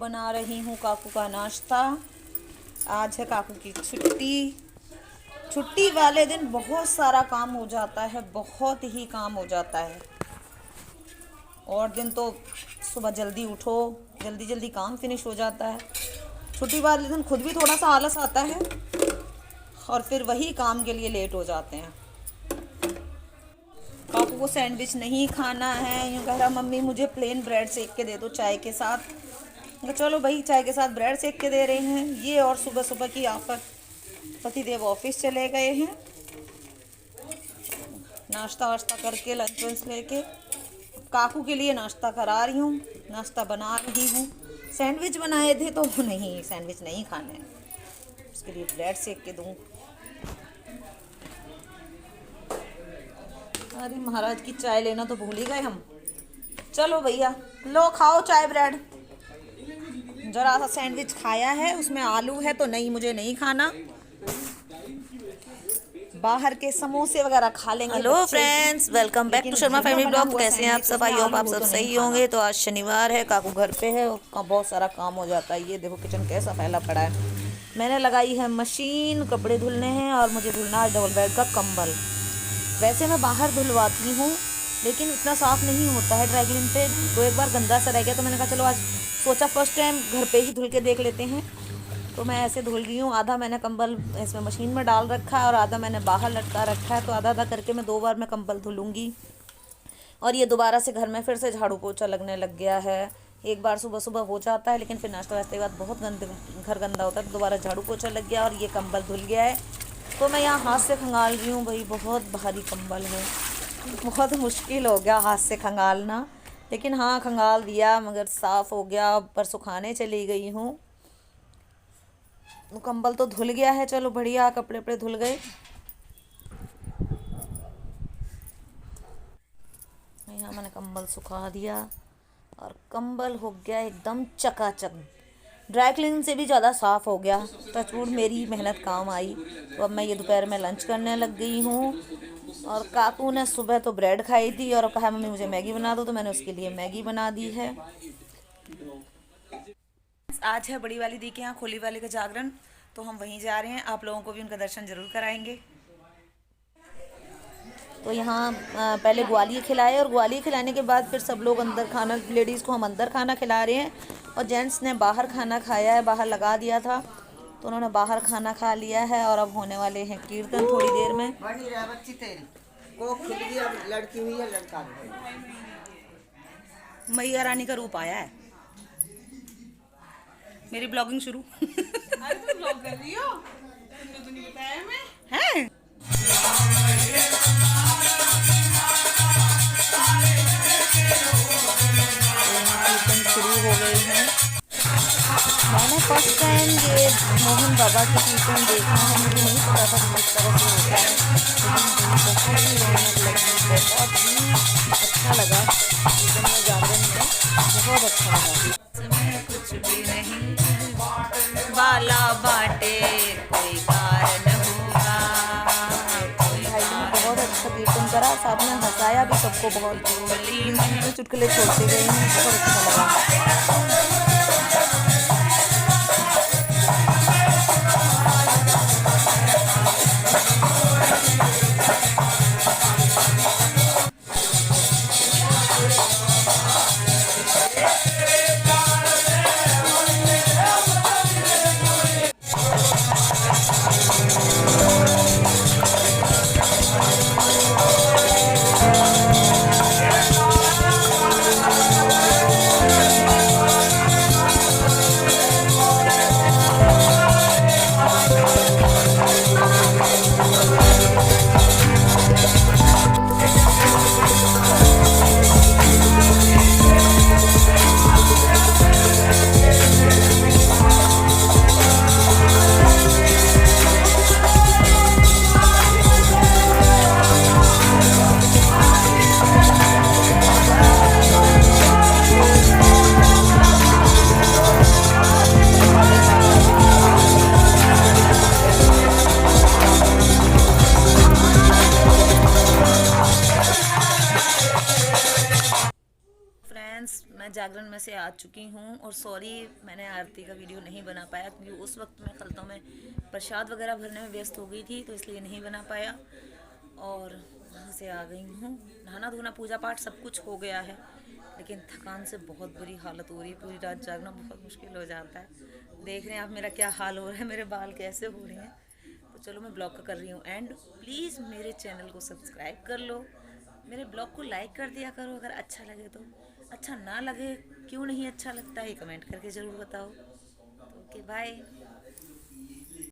बना रही हूँ काकू का नाश्ता। आज है काकू की छुट्टी। छुट्टी वाले दिन बहुत सारा काम हो जाता है, बहुत ही काम हो जाता है। और दिन तो सुबह जल्दी उठो, जल्दी जल्दी काम फिनिश हो जाता है। छुट्टी वाले दिन खुद भी थोड़ा सा आलस आता है और फिर वही काम के लिए लेट हो जाते हैं। काकू को सैंडविच नहीं खाना है, यूँ कह रहा मम्मी मुझे प्लेन ब्रेड सेक के दे दो चाय के साथ। चलो भाई, चाय के साथ ब्रेड सेक के दे रहे हैं ये। और सुबह सुबह की आफत, पतिदेव ऑफिस चले गए हैं। नाश्ता वाश्ता करके लंच वंच लेके काकू के लिए नाश्ता करा रही हूँ, नाश्ता बना रही हूँ। सैंडविच बनाए थे तो नहीं, सैंडविच नहीं खाने हैं, उसके लिए ब्रेड सेक के दूँ। अरे महाराज की चाय लेना तो भूल ही गए हम। चलो भैया लो खाओ चाय ब्रेड। जरा सा सैंडविच खाया है, उसमें आलू है तो नहीं, मुझे नहीं खाना। बाहर के समोसे वगैरह खा लेंगे। Hello friends, welcome back to Sharma family blog. कैसे हैं आप सब? आई होप आप सब सही होंगे। तो आज शनिवार है, काकू घर पे है और बहुत सारा काम हो जाता है। ये देखो किचन कैसा फैला पड़ा है। मैंने लगाई है मशीन, कपड़े धुलने हैं और मुझे धुलना है डबल बेड का कंबल। वैसे मैं बाहर धुलवाती हूँ लेकिन इतना साफ़ नहीं होता है ड्राई क्लीन पे। दो एक बार गंदा सा रह गया तो मैंने कहा चलो आज सोचा फर्स्ट टाइम घर पे ही धुल के देख लेते हैं। तो मैं ऐसे धुल रही हूँ। आधा मैंने कंबल इसमें मशीन में डाल रखा है और आधा मैंने बाहर लटका रखा है। तो आधा आधा करके मैं 2 बार में कंबल धुलूँगी। और ये दोबारा से घर में फिर से झाड़ू पोछा लगने लग गया है। एक बार सुबह सुबह हो जाता है लेकिन फिर नाश्ता वास्ते के बाद बहुत घर गंदा होता है, तो दोबारा झाड़ू पोछा लग गया और ये कंबल धुल गया है। तो मैं यहाँ हाथ से खंगाल रही हूँ। भाई बहुत भारी कंबल है, बहुत मुश्किल हो गया हाथ से खंगालना। लेकिन हाँ खंगाल दिया, मगर साफ़ हो गया। पर सुखाने चली गई हूँ, कंबल तो धुल गया है। चलो बढ़िया, कपड़े वपड़े धुल गए। यहाँ मैंने कंबल सुखा दिया और कंबल हो गया एकदम चकाचक। ड्राई क्लीन से भी ज़्यादा साफ़ हो गया। टचवुड मेरी मेहनत काम आई। तो अब मैं ये दोपहर में लंच करने लग गई हूँ। और काकू ने सुबह तो ब्रेड खाई थी और कहा मम्मी मुझे मैगी बना दो, तो मैंने उसके लिए मैगी बना दी है। आज है बड़ी वाली दी के यहाँ खोली वाले का जागरण, तो हम वहीं जा रहे हैं। आप लोगों को भी उनका दर्शन जरूर कराएंगे। तो यहाँ पहले ग्वालियर खिलाए और ग्वालियर खिलाने के बाद फिर सब लोग अंदर खाना, लेडीज़ को हम अंदर खाना खिला रहे हैं और जेंट्स ने बाहर खाना खाया है। बाहर लगा दिया था तो उन्होंने बाहर खाना खा लिया है। और अब होने वाले हैं कीर्तन थोड़ी देर में। लड़की हुई है, लड़का मैया रानी का रूप आया है। मेरी ब्लॉगिंग शुरू। अरे तुम ब्लॉग कर रही हो? तुमने तो नहीं बताया मैं। हैं? कीर्तन शुरू हो गए हैं। मैंने फर्स्ट टाइम ये मोहन बाबा की कीर्तन देखा है। मुझे नहीं पता था किस तरह से होता है, लेकिन बहुत ही रौनक लगी, बहुत ही अच्छा लगा। कीर्तन में, जागरण में बहुत अच्छा लगा। कुछ भी नहीं बाला बाटे कोई कारण होगा। भाई ने बहुत अच्छा कीर्तन करा, साथ में हंसाया भी सबको बहुत। चुटकुले छोड़ते गए हैं, बहुत अच्छा लगा। मैं जागरण में से आ चुकी हूँ और सॉरी मैंने आरती का वीडियो नहीं बना पाया क्योंकि उस वक्त मैं खलतों में प्रसाद वगैरह भरने में व्यस्त हो गई थी, तो इसलिए नहीं बना पाया। और वहाँ से आ गई हूँ, नहाना धोना पूजा पाठ सब कुछ हो गया है, लेकिन थकान से बहुत बुरी हालत हो रही है। पूरी रात जागना बहुत मुश्किल हो जाता है। देख रहे हैं आप मेरा क्या हाल हो रहा है, मेरे बाल कैसे हो रहे हैं। तो चलो मैं ब्लॉग का कर रही हूँ एंड। प्लीज़ मेरे चैनल को सब्सक्राइब कर लो, मेरे ब्लॉग को लाइक कर दिया करो अगर अच्छा लगे तो। अच्छा ना लगे, क्यों नहीं अच्छा लगता है, कमेंट करके ज़रूर बताओ। तो ओके बाय।